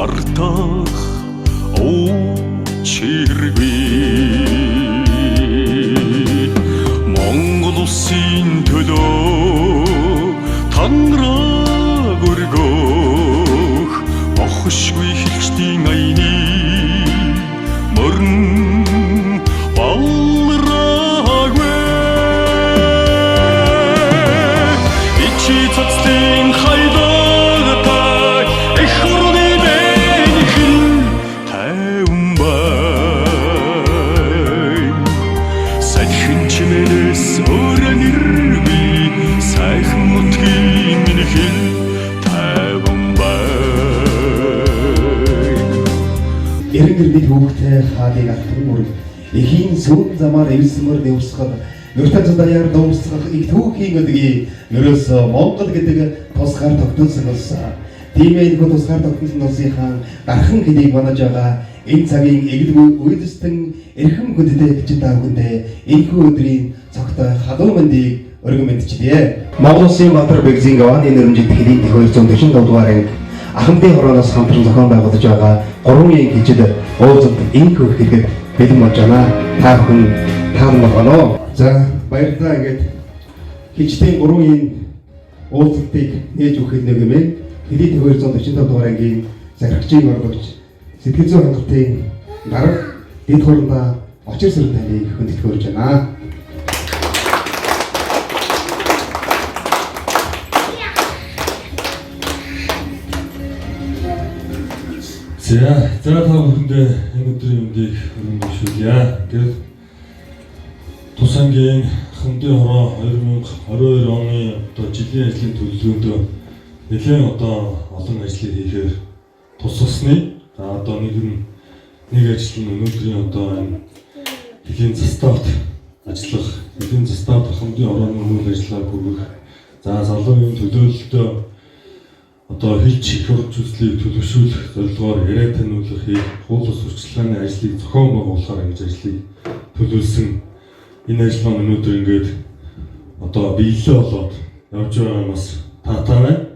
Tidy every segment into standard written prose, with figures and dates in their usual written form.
мартах очиргүй Монгол улсын төлөө танраг өргөх бохшгүй хилчдийн аяны морин балрагвэ ичи цацлын хайдагтай эх орны бэнхэн тайван бай сайхан чимээс өрөн иргүй сайхан нутгийн минь хэл тайван бай Эргэр бид хүүхдээ хаалыг алтан мөр эхийн сүүн замаар эвсмэр дэвсгэл нуртан даяар дуусгах их түүхийн өдгий ерөөсөө Монгол гэдэг тусгаар тогтносон улс. Тиймээ энэ тусгаар тогтносон улсынхаа дархан хэдийг манаж байгаа энэ цагийн эгэлгүй үйлдэлтэн эрхэм хүндэтэй гэж та бүхэндээ энэхүү өдрийн цогтой халуун мэндийг өргөн мэдчилье. Монгол Улсын Баатар Бэгзийн Гаваны нэрмжит хэдийн 245 дугаарыг Ахмадын хорооноос хамтран зохион байгуулж байгаа 3 үеийн хижид уулзалт энэхүү хэлэхэд бэлэн болж байна. Та бүхэн таалан болгоно. За баярлалаа. Ингээд хиждийн 3 үеийн уулзалтыг нээж өгөх нэмээр хэдийн 245 дугаарыг захирагчийн орлогч сэтгэл зүйн хангалтын дарга дэд хурандаа очир сүрэн таныг хүндэтгэж өрж байна. За та бүхэндээ энэ өдрийн өндийг өргөн дэвшүүлье. Тэгээд тус ангийн Ахмадын хороо 2022 оны жилийн ажлын төлөвлөгөөнд нэлээд олон ажлыг хийхээр тусалсны. За нэг ажил нь өнөөдрийн энэ хэлийн заставт ажиллах, хэлийн заставт Ахмадын хорооны үйл ажиллагааг хүргэх. За залуучуудын төлөөлөлтөд хэлж их урд үзлийг төлөвшүүлэх зорилгоор яриа таниулах хууль бус сурчлагын ажлыг зохион байгуулахаар ингэж ажлыг төлөвлөсөн. Энэ ажил маань өнөөдөр ингээд биелэлээ болоод явж байгаа нь бас таатай байна.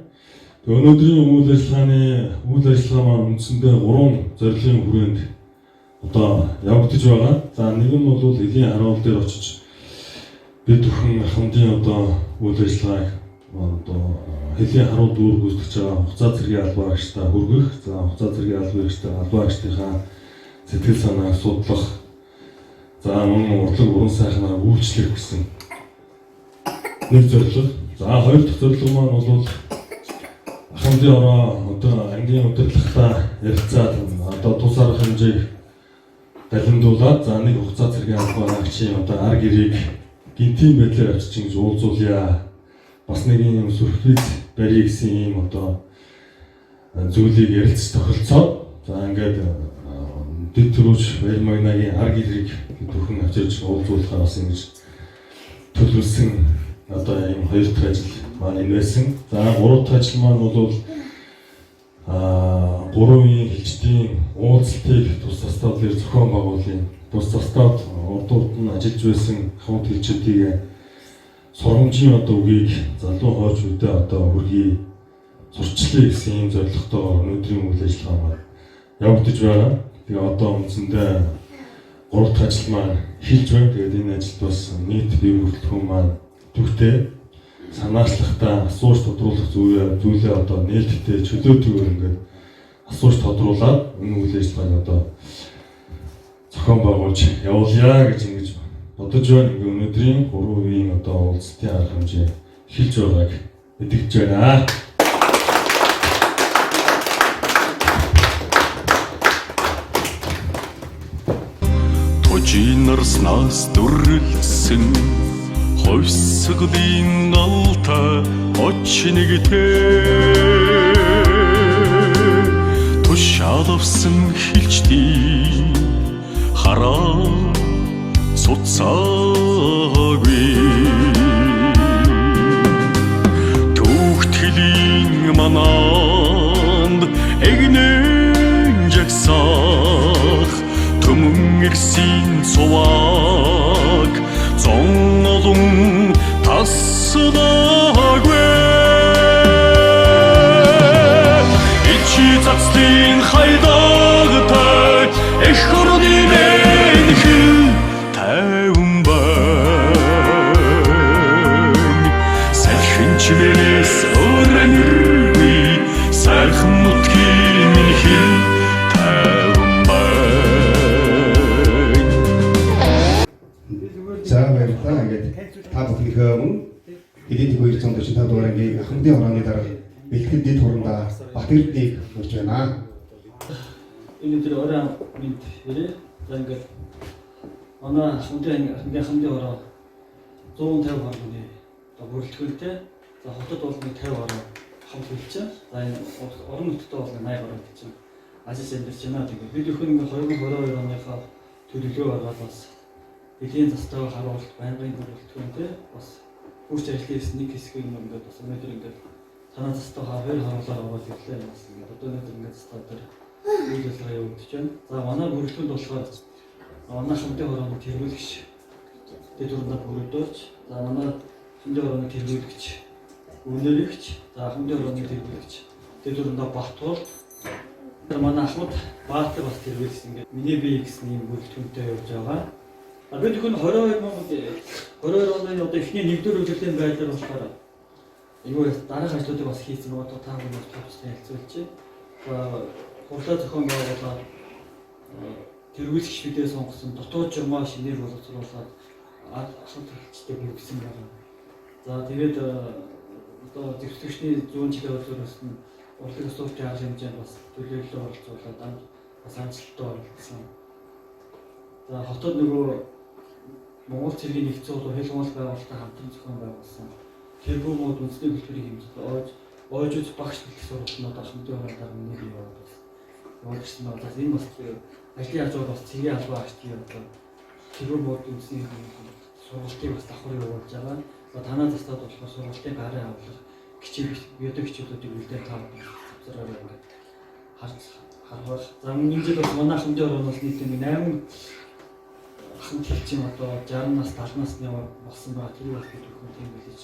Өнөөдрийн үйл ажиллагаа маань үндсэндээ 3 зорилгын хүрээнд явагдаж байгаа. За нэг нь бол элийн харуул дээр очиж бид бүхэн Ахмадын үйл ажиллагааг хэлийн харуул дүүр гүйцэтгэж байгаа хугацаа зэргийн албаагчдаа хүргэх. За хугацаа зэргийн албаагчдынхаа сэтгэл санааг судлах. За мөн урлаг уран сайхнаар үйлчлэх гэсэн нэг зорилго. За хоёр дахь зорилго маань бол Ахмадын хороо ангийн удирдлагатай ярилцаад тус арга хэмжээг далимдуулаад за нэг хугацаа зэргийн албаагчийн ар гэрийг гинтийн байдлаар авчиж ингэж уулзуулъя. Бас нэг юм сюрприз барья гэсэн юм зүйлийг ярилцж тохиролцоо. За ингээд дэд төрөөж баяр магнагийн ар гэрийг бүхэн авчирч уулзуулахаар бас ингэж төлөвлөсөн ийм хоёр дахь ажил маань энэ байсан. За гурав дахь ажил маань бол 3 үеийн хичдийн уулзалтыг тус заставлаар зохион байгуулын. Тус заставд урдууд нь ажиллаж байсан хамт хичүүдийг сургамжийн үгийг залуу хойч үедээ хүргэе сурчлаа гэсэн ийм зорилготой өнөөдрийн үйл ажиллагаа маань явагдаж байна. Тэгээ үндсэндээ 3 дахь ажил маань хийж байна. Тэгээд энэ ажилд бас нийт бие бүртгэл маань төвтэй санаачлахтаа асууж тодруулах зүйлээ нээлттэй чөлөөтэйгээр ингээд асууж тодруулаад энэ үйл ажиллагааг зохион байгуулж явуулъя гэж ингэж бодож байна. Ингээ өнөөдрийн 3 үеийн уулзалтын арга хэмжээ эхэлж байгааг мэдгэж байна. Тожинарснаас дүрлсэн хойсгодын алтай очнэгтэй тушаалвсан хилчдийн хараа суцаагүй түүхтгэлийн мананд эгнэн жагсаах төмөн ирсэн цуваг зон олон тассадаггүй ичи цацлын хай дуурайгийн Ахмадын хорооны дарга бэлтгэл дэд хурандаа Батэрдийг хүрч байна. Энэ өдөр орой минь ирээ. За ингээд манай Ахмадын хороо 150 хорооны бүрэлдэхүүнтэй. За хотод бол 50 хороо хамт хэлчихэ. За энэ орон нутгад бол 80 хороо гэж байна. Ажил амьдарч байна. Тэгээд бид өхөр ингээд 2022 оныхоо төлөвлөгөө гаргаад бас эдийн застайг харуулт байнгын бүрэлдэхүүнтэй бас бүрч ажлын нэг хэсгийг ингээд бас өнөөдөр ингээд санаа застайг хоёр харуулаар оруулж ирлээ. Бас ингээд одоо өнөөдөр ингээд застайг дээр үйл ажиллагаа явагдаж байна. За манай бүрэлдэхүүнд болохоор манай Ахмадын хорооны тэргүүлэгч дэд хурандаа бүрдүүлж, за манай Ахмадын хорооны тэргүүлэгч үнэрэгч, за Ахмадын хорооны тэргүүлэгч дэд хурандаа Батуул, манай Ахмад Баатар бас тэргүүлж ингээд миний бие гэсэн юм бүрэлдэхүүнтэй явж байгаа. Бид хүн 22 оны одоо эхний нэгдүгээр үеийн байдлаар болохоор юу дараах ажлуудыг бас хийсэн байгаа та бүхэн төвчтэй хэлцүүлж байна. Хурлаа зохион байгуулаад тэргүүлэгч бидээ сонгосон дотоод журмаа шинээр боловсруулаад асуулт хэлцтэй бүрдсэн байна. За тэгээд одоо зөвлөгчний 100 жилийн өдрөөс нь урлаг сурталчилгын арга хэмжээнд бас төлөвлөлөө оролцуулаад бас амжилттай оролцсон. За хотод нөгөө Монгол цэргийн нэгдсэн улс хэл хамгаалалт байгуулалттай хамтран зохион байгуулсан тэргүүмүүд үндэсний хөтөлбөрийн хэмжээнд ойж үз багш хэлэх сургалтнууд Ахмадын хороонд нэг юм байна. Явуулсан бол энэ бас ажлын ажил бас цэгийн албан агчдын одоо тэргүүмүүд үндэсний сургалтыг бас давхар явуулж байгаа. За танаа застаад болохоор сургалтын гарын авлах кичиг биотэй хичээлүүдийг үлдээ тав зэрэг ингээд харах. За энэ жил бас манай Ахмадын хорооноос нийтдээ 8 ахмад хэлчин одоо 60-наас 70 насны болсон байгаа. Тэр бас бид бүхэн тийм билж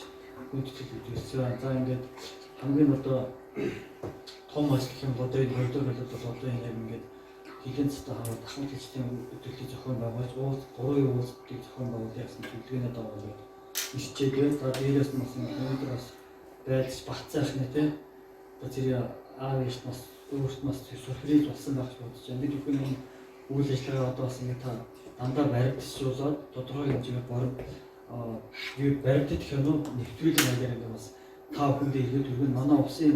гүйцэтгэл үзүүлсэн. За ингээд хамгийн одоо том ажил юм одоо энэ хоёрдугаар болоод одоо ингээд хилэн цэцтэй хараад ахмад хэлчдийн өдөрлөгийг зохион байгуулж уулз 3 уулзалтыг зохион байгуулах гэсэн төлөвлөгөөний дагуу ингээд ишчээгээ. За дээрээс нь бас өнөөдөр бас байлж багцаах нэ тий. Одоо тэр аав ээж бас өөрт нь бас сурхрийг болсон байх гэж бодож байна. Бид бүхэн үйл ажиллагаа одоо бас ингээд та дандаа баримтжуулаад тодорхой хэмжээгээр баримтд хянуу нэвтрүүлэг маягаар ингээд бас та бүхэндээ ирээд өгөн манай усын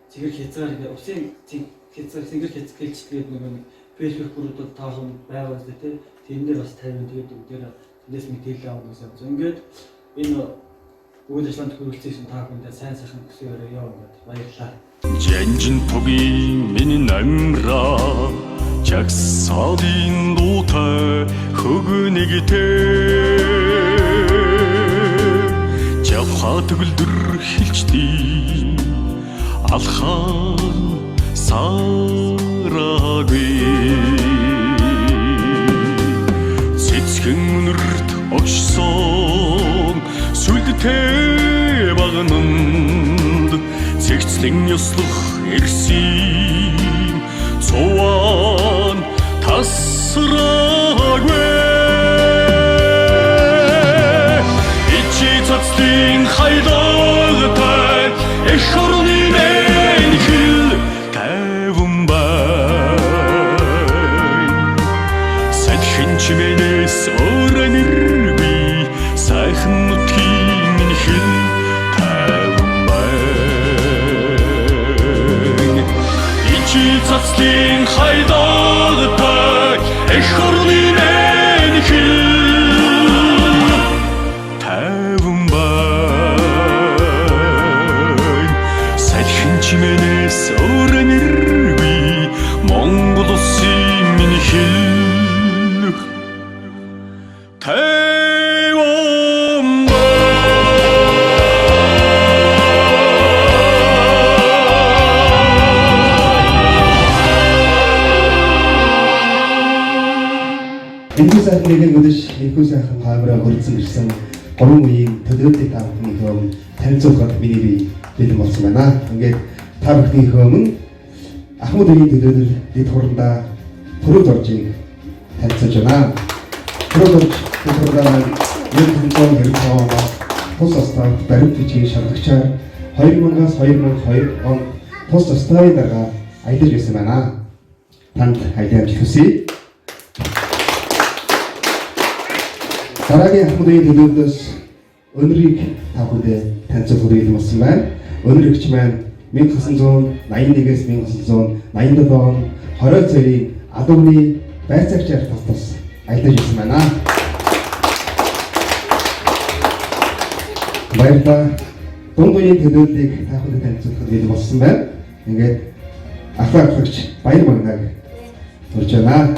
цэгэр хязгаар усын цэгэр хэлцгээд нэг фэйсбүүк бүрүүдэд та бүхэн байгаа үстэй тий. Тэрнээр бас 50 тэгээд бүгдээр тэндээс мэдээлэл авах гэсэн. Ингээд энэ үйл ажиллагаанд хүрэлцсэн та бүхэндээ сайн сайхан өсөөрөө яа ингээд баярлалаа. Жанжин тогийн миний намраа Чагсаадын дуутай хөгнэгтэй Жавха төгөлдөр хэлчдээ алхаан сараагүй Цэцгэн өнөрт огшсон сүлдтэй багнанд Цэгцлэн ёслох эрсийн цуван тасраагүй Ичи цацлын хайдагтай эх орны мэнхэл тайван бай Садхэн чимэнэс өрөнөргүй сайхан нутгийн минхэл Цацлын хайдагтай эх орны мэнхэл тайван бай Садхэн чимэнэс өрөнөргүй Монгол улсын минхэл тайван Энэхүү сайхан нэгэн өдөш энэхүү сайхан камераа хөрдсөн ирсэн 3 үеийн төлөвлөлтийг та бүхний өмнө танилцуулахад миний бие бэлэн болсон байна. Ингээд та бүхний өмнө Ахмад үеийн төлөвлөлт дэд хурандаа Түрүүд оржийг танилцуулж байна. Түрүүд орж дэд хурандаа 1925 оноос тус застав баримт бичгийн шалгагчаар 2000-аас 2002 он тус заставын дараа аялаж байсан байна. Танд аялал амжилт хүсье. Дараагийн Ахмад үеийн төлөвлөлтөөс өнөрийг та бүхэндээ танилцуулах хүрээлэн болсон байна. Өнөр өгч маань 1981-ээс 1987 он 20 цагийн алууны байцаагчаар тус аялдаж ирсэн байна. Баярлалаа. Дунд үеийн төлөөллийг та бүхэнд танилцуулах хүрээлэн болсон байна. Ингээд ахлагч баяр магнаг урьж байна.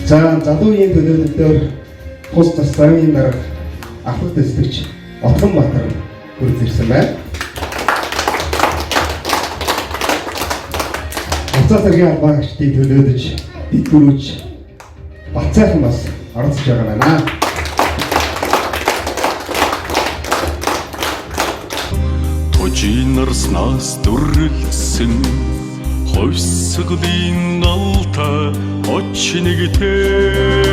За залуу үеийн төлөөлөлөөр тус засгийн дарга ахлах дэслэгч Отгонбаатар хүрэж ирсэн байна. Буцаа саргийн албаагчдыг төлөөлөж дэвтгэрүүлж бацаахан бас оролцож байгаа байна. Тожинарснаас дүрлсэн хойсгодын алта очнэгтэй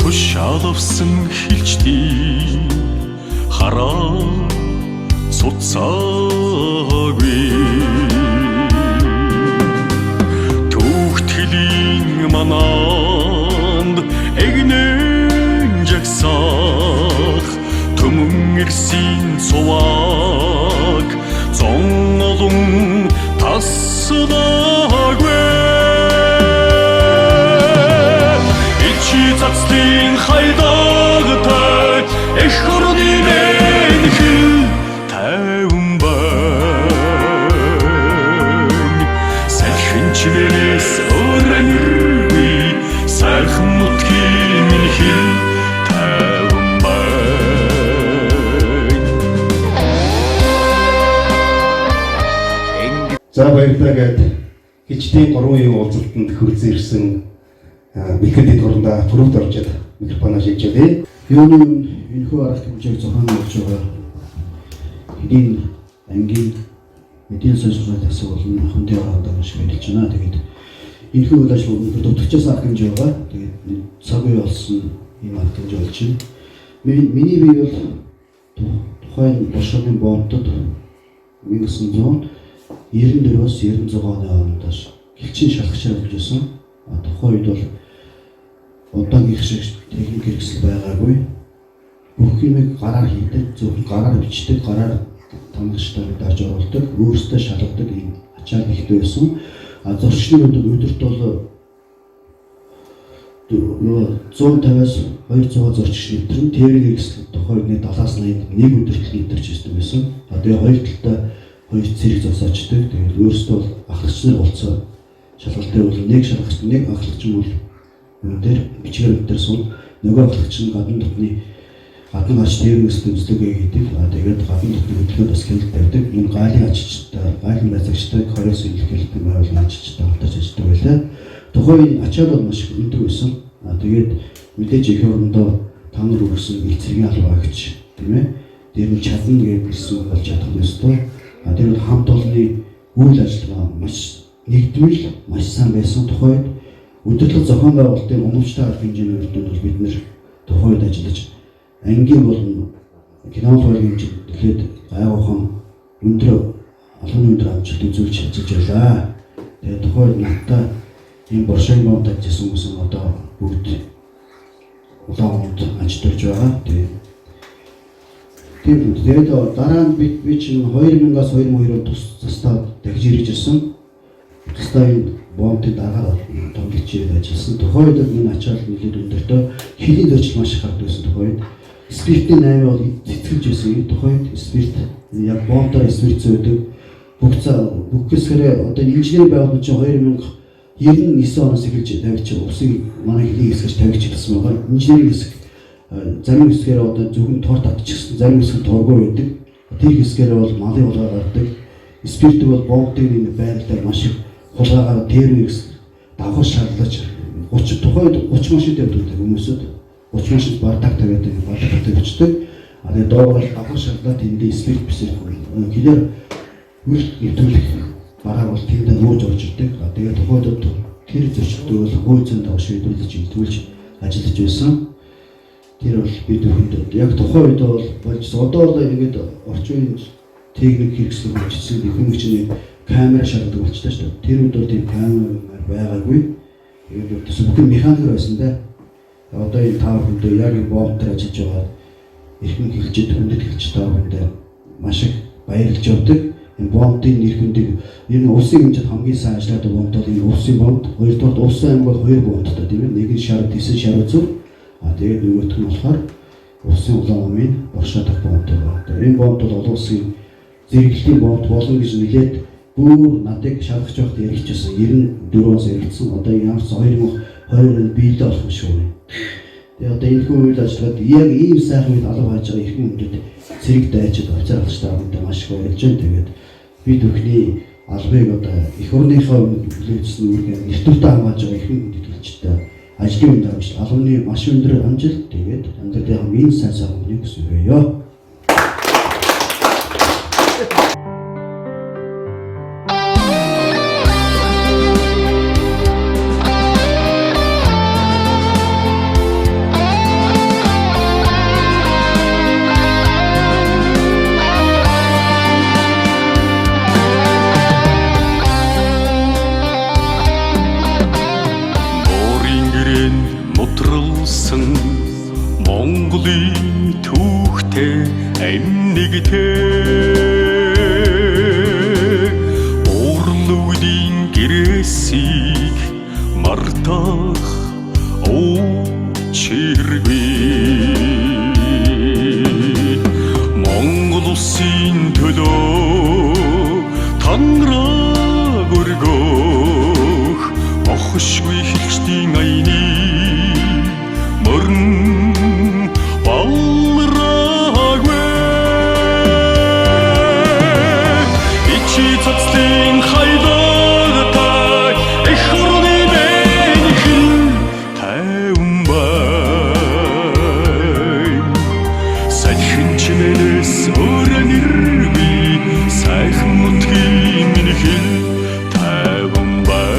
тушаалвсан хилчдийн хараа суцаагүй түүхтгэлийн мананд эгнэн жагсаах төмөн ирсэн цуваг зон олон тассадаггүй ичи цацлын хайдагтай эх ордын энхэл тайван байна сайхан чимээс өрнөргүй сайхан нутгийн энхэл тайван байна. За баярлалаа гэд хичнээн 3 үеийн уулзалтанд хүрсэн ирсэн бэлгэдэд хурандаа түрүүт оржод микрофоноо шийдчихлээ. Юуны энэхүү арга хэмжээг зохион байгуулж байгаа хэдийн ангийн эдийн засгийн сургуулийн асуулын хүндээ ороод байгаа шиг хэлж байна. Тэгээд энэхүү үйл ажиллагаа өнөөдөр дутагчаас арга хэмжээ байгаа. Тэгээд цаг үе болсон ийм арга хэмжээ болж байна. Миний бие бол тухайн Бошгийн бомбдод 1994-өөс 96 оны хоорондоос гэлчин шалгачаар болж байсан. Тухайн үед бол одоогийн шиг техник хэрэгсэл байгаагүй. Бүх юмыг гараар хийдэг, зөвхөн гараар бичдэг, гараар тамгачтай дарж оруулдаг, өөрөөсөө шалгадаг ийм ачаал ихтэй байсан. Зурчны өдөрт бол 150-аас 200 зурч нэвтрэн техник хэрэгсэл тухайн үений 70-80 нэг өдөрт нэвтэрч байсан. Тэгээ хоёр талдаа хоёр цэрэг зогсоочдөг. Тэгээд өөрөөсөө ахлагч нар болцоо шалгалтын бол нэг шалгагч нэг ахлагч бол өндөр бичгээр өдөрсөн нөгөө ахлагч нь гадна ач дээрээс үзлэгээ хийдэг. Тэгээд гадна дотны хөдөлгөөнд бас хяналт тавьдаг. Энэ гаалын аччтай, гаалын байцаагчтай, хориос илэрхийлэлтийн байгууллагын аччтай хамтарч ажилладаг байлаа. Тухайн ачаал бол маш өндөр байсан. Тэгээд мэдээж их орондоо та нар өгсөн их цэргийн албаагч тийм ээ. Тэр нь чадна гэсэн болж чадах нь өстой. Тэр бол хамт олонны үйл ажиллагаа маш нэгдмэл маш сайн байсан. Тухайд удирдлага зохион байгуулалтын уламжлалтай арга хэмжээний үрдүнд бол бид нэр тухайд ажиллаж ангийн болон кинологийн хэмжээнд тэгэхээр гайвуухан өндөр албаны өндөр амжилт үзүүлж ажиллаж байлаа. Тэгээд тухайд надтай ийм Бошгийн бомбд ажилласан хүмүүс нь одоо бүгд улаан хонд ажиллаж байгаа. Тэгээд дараа нь би чинь 2000-аас 2002 онд тусдаа дахиж ирж ирсэн. Тусдаа энэ бомбын дагаар томлогчид ажилласан. Тухайд энэ ачаал нэлээд өндөртөө хэлийн зөрчил маш их гардаг байсан. Тухайд спиртийн 8 бол цэцгэлж байсан. Тухайд спирт яг бомбоор спирт зөөдөг. Бүх хэсгэрээ одоо инженерийн байгууллага чинь 2099 оноос эхэлж тавьж усыг манай хэлийн хэсгэж тавьж ирсэн байгаа. Инженерийн хэсэг зарим хэсгээр одоо зөвхөн тор татчихсан, зарим хэсэг торгоо байдаг. Тэр хэсгээр бол малын улгаа гардаг. Спирт бол бомбын энэ байрлалаар маш их хулгайгаар тэрвэрс давхар шаарлаж 30 тухайд 30 машин тавьдаг хүмүүсүүд 30 машин бардак тавиад бардак тавьчихдаг. Тэгээд доогоор давхар шаарлаад эндээ спирт бисэр хэлээр үл нэвтрүүлэх бараа бол тэндээ нууж орж ирдэг. Тэгээд тухайд тэр зөрчилдөд бол хөөцөнд давш хөдөлж илтгүүлж ажиллаж байсан. Тэр бол бид өндөө яг тухайн үед бол болж одоо бол ингээд орчин үеийн техник хэрэгсэл болчихсон их хэмжээний камера шалгадаг болчихлоо шүү дээ. Тэр үед бол тийм камера байгаагүй. Тэгээд бас бүхэн механик байсан да. Одоо энэ тав хүндээ яг энэ бомб дээр ажиллаж байгаа эрхэм хэлжид хүндэт хэлж тав хүндээ маш их баярлж явдаг. Энэ бомбын нэр хүндийг энэ улсын хэмжээнд хамгийн сайн ажилладаг бомб бол энэ улсын бомб. Хоёрдугаар улсын аймаг бол 2 бомбтой тийм ээ. Нэг нь шар 9 шар зүг. Тэгээд нөгөөх нь болохоор улсын улаан умын боршоодох бомбтой байна. Тэгээд энэ бомб бол олон улсын зэрэглэлийн бомб болно гэж нэлээд бүр надыг шалгаж байхад яригчсан 94-оос яригдсан. Одоо ямар ч 2020 онд биелээ болох юм шүү. Тэгээ одоо энэ хүн үйл ажиллагаад яг ийм сайхан үед алга байж байгаа эрхэм хүндэд цэрэг дайчид очир алж таамд маш их баярлж байна. Тэгээд бид бүхний албыг одоо эх орныхоо хүлээсэн үүргээ нэвтрүүлэлт хамгаалж байгаа эрхэм хүндэд хэлжтэй ажлын үнд амжилт, албаны маш өндөр амжилт тэгээд амьдралын хамгийн сайн сайхан хүнийг хүсвэё. Монголын түүхтэй амьнэгтэй Уурлуудын гэрээсийг мартах учиргүй Монгол улсын төлөө танраг өргөх охшгүй хэлчдийн аяны мөрн балрагвэ ичи цацлын хайдагтай эх орны бэнхэн тайван бай сайхан чимээс өрөн иргүй сайхан нутгийн минь хэл тайван бай.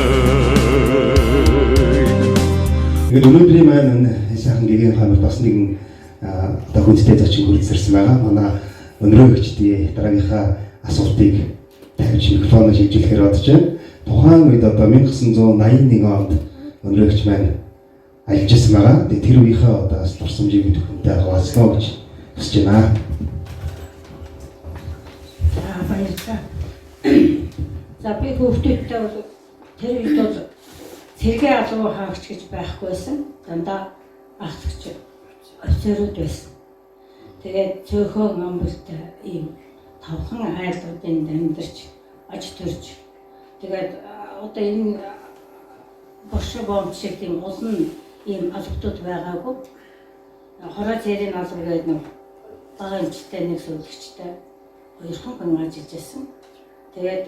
Тэгээд өнөөдрийн маань сайхан гэгийн хамт бас нэгэн одоо хүндэтэй зочин хүрэлцэрсэн байгаа. Манай өнөөгчдийн дараагийнхаа асуултыг тавьж микрофоноо шилжүүлэхээр бодож байна. Тухайн үед одоо 1981 онд өнөөгч маань ажиллаж байсан байгаа. Тэгээд тэр үеийнхээ одоо дурсамжийг бид хүнтэй хуваалцгаа гэж хүсэж байна. Баярлалаа. За би хүүхдүүдтэй бол тэр үед бол цэргийн албан хаагч гэж байхгүйсэн. Дандаа ахлагч офицерууд байсан. Тэгээд цөөхөн амбалтай ийм тавхан айлуудын амьдарч аж төрж тэгээд одоо энэ боршоо бомб шиг тийм олон ийм албатууд байгаагүй. Хороо цэрийн алба гэдэг нэг бага эмчтэй нэг сүүлэгчтэй хоёрхан ажиллаж байсан. Тэгээд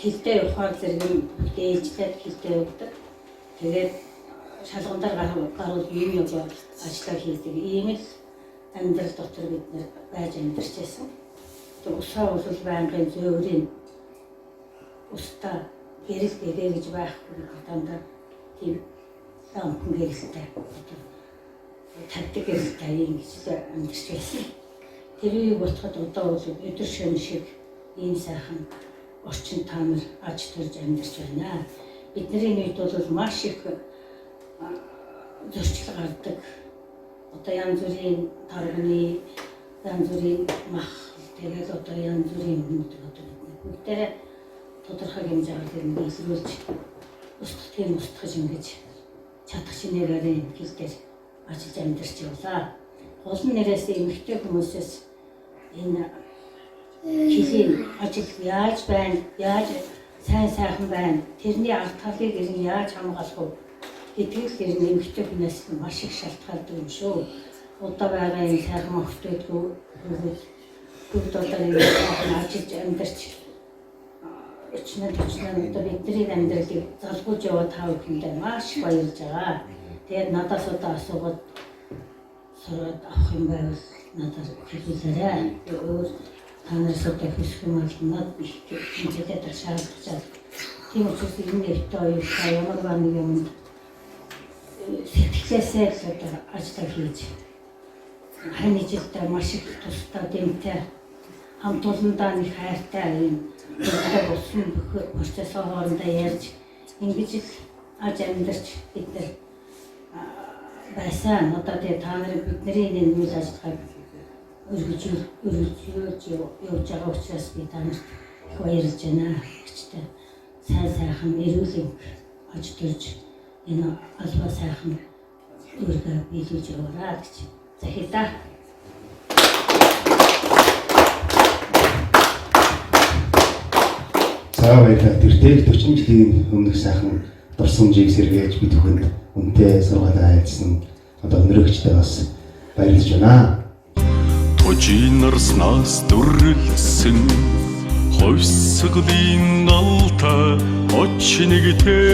хилдээ явахаар зэрэг ээлжлээд хилдээ явдаг. Тэгээд шалгандаар гарууд юм яваад ажиллаа хийдэг. Ийм л амьдрал дотор бид нэр байж амьдарч байсан. Тэгээд усаа бол байнгын зөөврийн устаа гэрэл гээ гэж байхгүй дандаа тийм самхан гэрэлтэй тавьдаг гэрэлтэй юм гэж амьдарч байсан. Тэр үеийг бодоход одоо бол өдөр шөнө шиг ийм сайхан орчин таамар аж төрж амьдарч байна. Бидний үед бол маш их зөрчил гардаг. Одоо янз бүрийн тарганы, янз бүрийн мах, тэгээд одоо янз бүрийн хүмүүс бүгдээрээ тодорхой хэмжээгээр илрүүлж устгаж ингэж чадах шинээрээ хэлдээр ажиллаж амьдарч явлаа. Гол нь нэрээс эмэгтэй хүмүүсээс энэ хилийн ажил яаж байна, яаж сайн сайхан байна, тэрний ард талыг яаж хамгаалах вэ гэдгийг л эмэгтэй хүнээс маш их шалтгаалдаг юм шүү. Одоо байгаа энэ сайхан охтуудгүй бүгд одоо энэ ажиллаж амьдарч өчнөд одоо бидний амьдралыг залгуулж яваа тав хүндээ маш баярлж байгаа. Тэгээд надаас одоо асуугаад сураад авах юм байвал надад хэлүүлээрэй. Өөр танаас одоо хүсэх юм бол над их хэмжээтэй шаардлагатай. Тийм учраас энэ нэртэй оюутан ямар нэг юм сэтгэлээсээ л одоо ажиллаж хийж хань жилдээ маш их тустай дэмтэй хамт олондоо нэг хайртай юм одоо болсон бүх процессыг хоорондоо ярьж ингэж л аж амьдарч бид нар байсан. Одоо тэгээ та нарын бидний энэ үйл ажиллагааг өргөжүүлж явж байгаа учраас би та нарт их баярлж байна. Гэвчтэй сайхан эрүүл аж төрж энэ албаа сайхан үргээ биелүүлж яваарай гэж захилаа. За баярлалаа. Тэр 40 жилийн өмнөх сайхан дурсамжийг сэргээж бид бүхэнд үнэтэй сургаалаа айлсан одоо өнөрөгчтэй бас баярлж байна. Тожинарснаас дүрлсэн хойсголын алтай очнэгтэй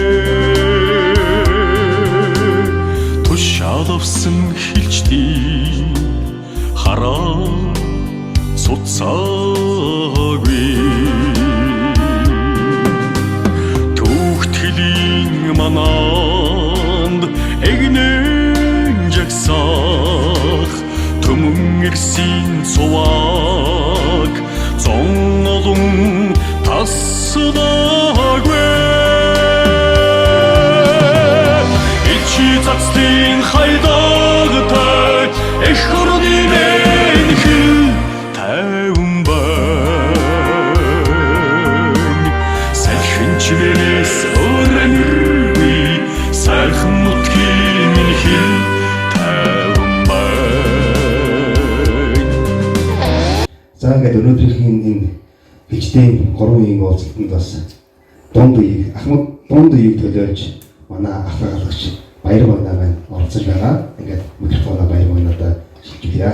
тушаалвсан хилчдий хараа суцаагүй түүхтгэлийн мананд эгнэн жагсаах төмөн ирсэн цуваг зон олон тассдаггүй ичи цацлын хайдагтай эх орны нэнхэл тайван байна сайхинчнээс өрнөргүй сайхан нутгийн нэнхэл тайван байна. За ингээд өнөөдрийн энэ хичнээн 3 үеийн уулзалтанд бас дунд үеийг төлөөлж манай ах хаалгач баяр байна байна оролцож байгаа. Ингээд микрофоноо баяр банаадаа шилжүүлье.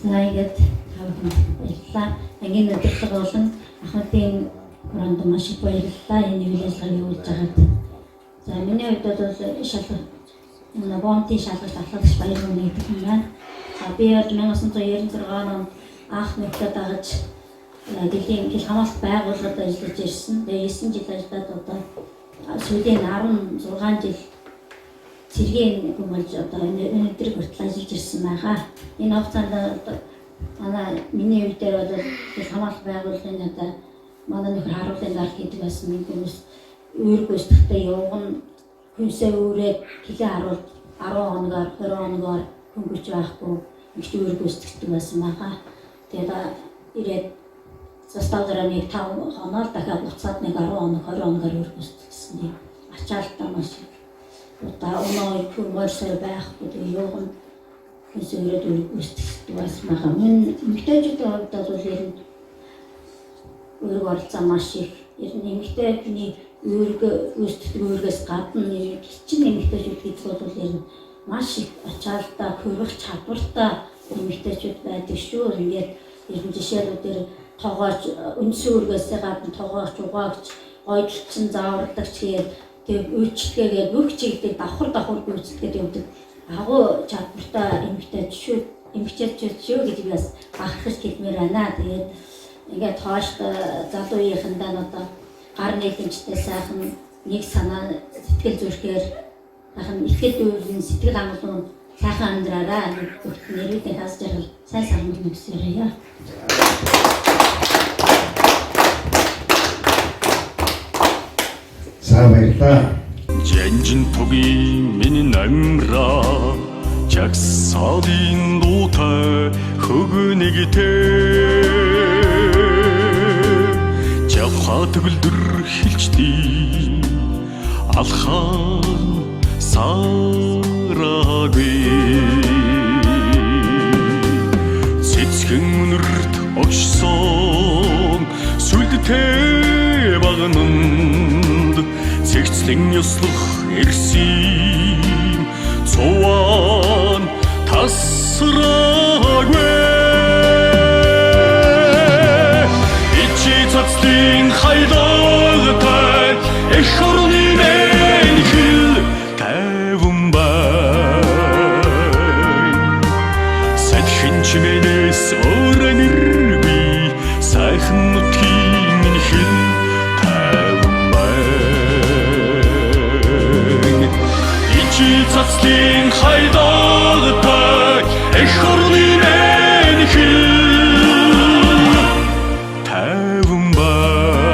За ингээд тавхан баярлалаа. Ангийн өдөрлөг болон ахмадын уранд маш их баярлалаа. Энэ үйл ажиллагааг явуулж байгаад. За миний хувьд бол шалгалт бомтын шалгалт ахлагч баяр байна гэдэг юм байна. За би 1996 онд анх нэгтлээ дагаж дэлхийн гэл хамгаалалт байгууллагад ажиллаж ирсэн. Тэгээ 9 жил ажиллаад одоо сүүлийн 16 жил цэргийн хүмүүж одоо өнөөдөр хүртэл ажиллаж ирсэн байгаа. Энэ хугацаанд манай миний үедээ бол гэл хамгаалалт байгууллагын одоо манай нөхөр харуулын дарга гэдэг байсан нэг хүмүүс өөр гүйцэтгэхдээ явган хүнсээ өөрөөд хилээ харуул 10 хоногоор 20 хоногоор хөнгөж байхгүй ихт өөр гүйцэтгэдэг байсан байгаа. Тэгээд ирээд застаалраа нэг 5 хоноор дахиад буцаад нэг 10 хоног 20 хоногоор өөр гүйцэтгсэн юм. Ачаалтаа маш одоо өнөө хүмүүрсээр байхгүй тэгээд явган хүнсээ өөрөөд өөр гүйцэтгэдэг байсан байгаа. Эмэгтэйчүүдийн хувьд бол ер нь өөрөг оролцоо маш их. Ер нь эмэгтэйчний өөргөөс гадна хичин эмэгтэйчүүд гэдэг бол ер нь маш их ачаалтаа, хөрөх чадвартай эмэгтэйчүүд байдаг шүү. Ингээд ер нь жишээлүүдээр тоогооч үндсэн өргөөсөө гадна тоогооч, угаагч, гойдлчин, зааварлагч тэгээд үйлчлэгээгээд бүх чиглэлийг давхар гүйцэтгээд явдаг агуу чадвартай эмэгтэйчүүд шүү гэж би бас бахархаж хэлмээр байна. Тэгээд ингээд хоош залуу үеийнхэндээ одоо гар нийлэмжтэй сайхан нэг санаа сэтгэл зүрхээр сайхан итгэл үйлэн сэтгэл хангалуун сайхан амьдраарай. Бүгд нэрүүдээ хас жаргал сайн сайн өгсөөрэй. За баярлалаа. Жанжин тугийн миний намра жагсаадын дуутай хөгнөгтэй жавхаа төгөлдөр хилчдий алхаа сараагүй цэцгэн өнөрт огшсон сүлдтэй багнанд цэгцлэн ёслох ирсэн цуван тасраагүй ичи цацлын хайдагтай эх орны нэнхэл тайван байна сайхан чимээс өрнөргүй сайхан нутгийн нэнхэл тайван байна ичи цацлын хайдагтай эх орны нэнхэл тайван байна.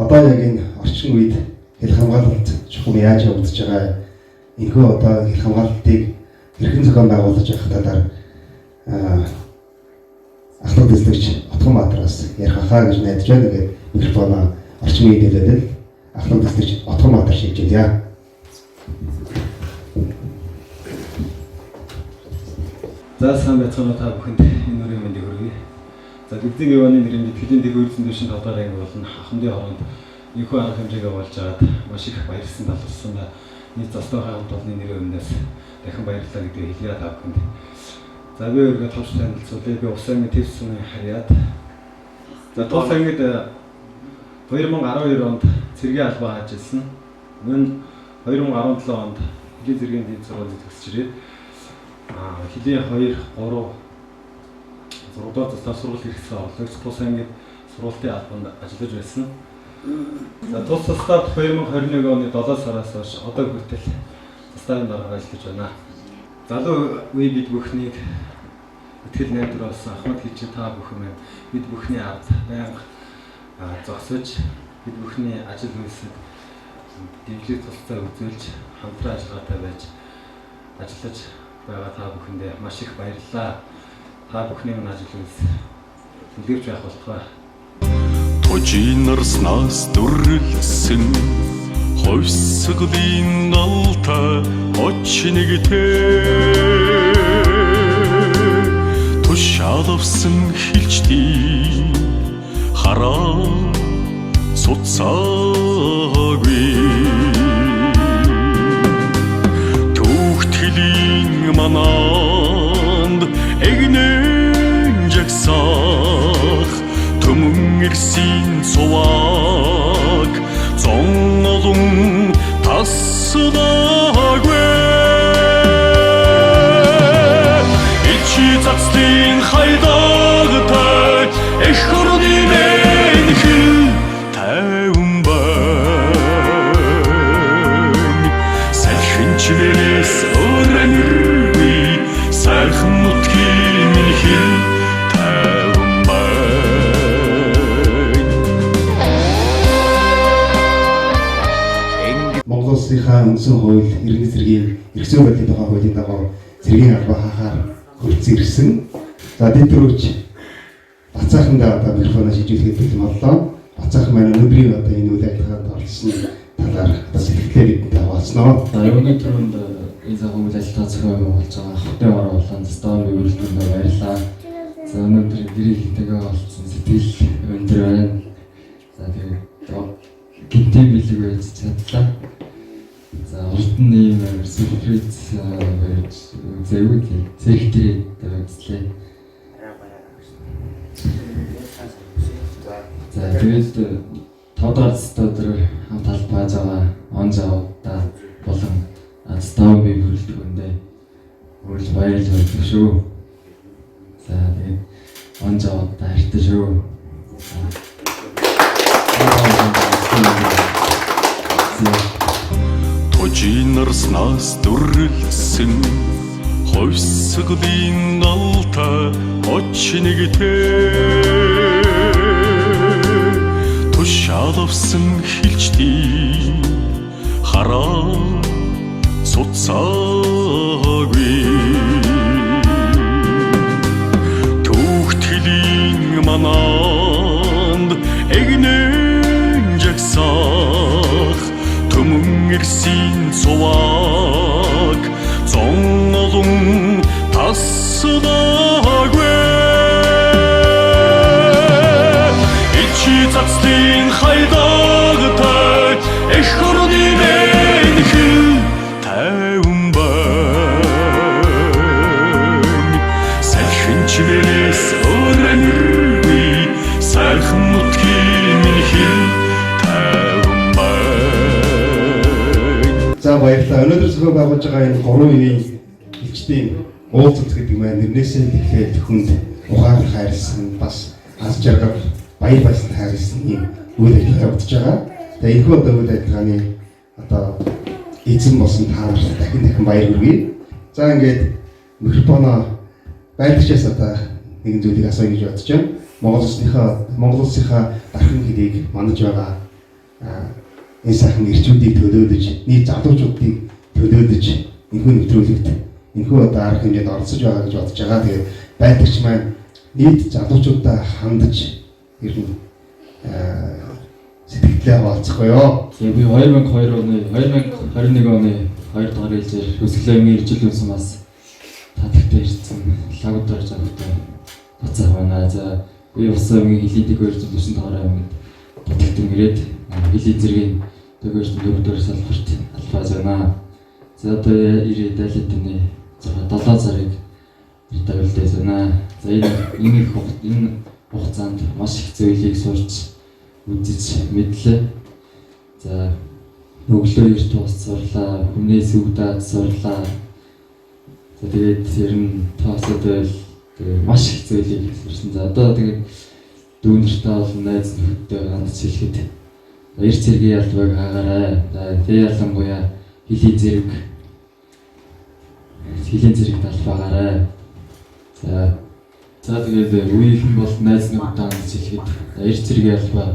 одоо яг энэ орчин үед хэл хамгаалалт чухам яаж явагдаж байгаа энэхүү одоо хэл хамгаалалтыг хэрхэн зохион байгуулж явах талаар ахлах дэслэгч Отгонбаатараас ярих хаа гэж найдаж байна. Тэгээд микрофоноо орчин үед хэлээд ахлах дэслэгч Отгонбаатар шийдчихье. За сайн байцгаана та бүхэнд энэ өрийн мэндийг хүргэе. За Дэгдэг Иваны нэрээр Тэтгэлийн дэг үйлдвэрлэлийн дэвшин тодорхой болон Хамдын хороонд энэхүү арга хэмжээгээ болж байгаад маш их баярлсан талархсан нийт застойн хамт олонны нэрийн өмнөөс дахин баярлалаа гэдгийг хэлье та бүхэнд. За би өөрөө товч танилцуулъя. Би Улс аймгийн Тэвс сумын харьяат. За Улс аймгид 2012 онд цэргийн албаа хааж ирсэн. Мөн 2017 онд хэдийн зэргийн дэд сургуулийг төгсөж ирээд хэдийн 2, 3 дугаар засгийн сургууль хэрэгсээ орлогч Улс аймгийн сургуулийн албанд ажиллаж байсан. За тус став 2021 оны 7 сараас хойш одоо хүртэл стафын дарга ажиллаж байна. Залуу үе бид бүхнийг итгэл найдвар болсон Ахмад хичээ та бүхэн маань бид бүхний ард байнга зогсож бид бүхний ажил үйлсэд дэвлэг тусцаа үзүүлж хамтран ажиллагаатай байж ажиллаж байгаа та бүхэндээ маш их баярлалаа. Та бүхний минь ажил үйлс үлгэрж байх болтугай. Тожинарснаас дүрлсэн хойсгодын алта очнэгтэй тушаалвсан хилчдийн хараа суцаагүй түүхтгэлийн мананд эгнэн жагсаах төмөн ирсэн цуваг зон олон тассдаггүй ичи цацтын хайдагтай эх орны нэнхэл тайван байна сайхинчнээс өрөнөргүй сайхан нутгийн минхэл Монгол Улсынхаа үндсэн хууль, иргэний цэргийн эрх зүйн байдлын тухай хуулийн дагуу цэргийн албаа хаахаар хөрцөн ирсэн. За дэвтрүүч Бацаахандаа одоо микрофоноо шийдвэрлэхэд бэлэн боллоо. Бацаахан маань өнөөдрийн одоо энэ үйл ажиллагаанд оролцсон талаар одоо сэтгэлдээ бидэнтэй хаваалцноо. За өнөөдөр энэ цагаан үйл ажиллагаа зохион байгуулж байгаа Хамтын хороо болон стафын үйлдвэрлэлд баярлалаа. За өнөөдөр гэрээлтэйгээ олцсон сэтгэл өндөр байна. За тэгээд гинтийн бэлэг байж чадлаа. За урд нь ийм сюрприз байж зэвүүд зэрэгтэй тавьчихлаа. За тэгээд 5 дахь өдөр хамт албааж байгаа он завдаа болон став бий бүрэлдэхүүндээ үрж баярлж байна шүү. За тэгээд он завдаа хайртай шүү. Тожинарснаас дүрлсэн хойсгодын алта очнэгтэй тушаалвсан хилчдийн хараа суцаагүй түүхтгэлийн мананд эгнэн жагсаах төмөн ирсэн цуваг зон олон тассдаггүй ичи цацтын хайдагтай эх орны нэнхэл тайван байна сайхинчнээс өрөнөргүй сайхан нутгийн минхэл тайван байна. За баярлалаа. Өнөөдөр зохион байгуулж байгаа энэ 3 үеийн элчдийн уулзалт гэдэг маань нэрнээсээ тэгэхээр хүнд ухаан хайрлсан бас аз жаргал баяр баясгалан хайрлсан юм үйл ажиллагаа явагдаж байгаа. Тэгээ энэхүү одоо үйл ажиллагааны одоо эзэн болсон та нарт дахин баяр хүргэе. За ингээд микрофоноо байрлагчаас одоо нэгэн зүйлийг асууя гэж бодож байна. Монгол улсынхаа дархан хэлийг манаж байгаа энэ сайхан ирчүүдийг төлөөдөж, нийт залуучуудыг төлөөдөж энэхүү нэвтрүүлэгт энэхүү одоо арга хэмжээнд оролцож байгаа гэж бодож байгаа. Тэгээд байдагч маань нийт залуучуудаа хандаж ер нь сэтгэлдээ хаваалцахгүй юу? Тэгээ би 2021 оны 2 дугаар ээлжээр хөсгөлөө иржил үзсэн бас татагтай ирсэн лагууд орж авахтай бацаа байна. За би усан хилийдэг 240 дугаар аймагт татагтай ирээд хилийн зэргийн 204 дугаар салбарт албаж байна. За одоо ирээд дайлтны 7 сарыг тавилдаж байна. За энэ хугацаанд маш их зүйлийг сурч үзэж мэдлээ. За өглөө эрт ус сурлаа, хүнээс өвдөд сурлаа. За тэгээд ер нь тоосод байл маш их зүйлийг сурсан. За одоо тэгээд дүүнэртээ бол найз нөхөдтэй хандж хэлэхэд эрт цэргийн ялбаг хаагаарай. За тэг ялангуяа хилийн зэрэг талбаагаарай. За тэгээд үеийнхэн бол найз нөхөдтэй хандж хэлэхэд эрт цэргийн ялбаа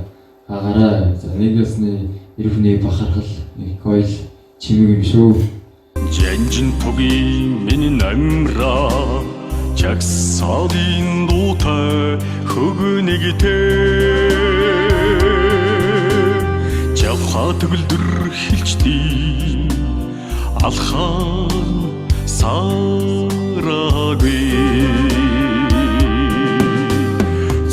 хаагаарай. За нэг ёсны ирвний бахархал их ойл чимэг юм шүү. Жанжин тугийн миний намра чагсаадын дуутай хөгнөгтэй жавха төгөлдөр хилчдий алхаан сарагүй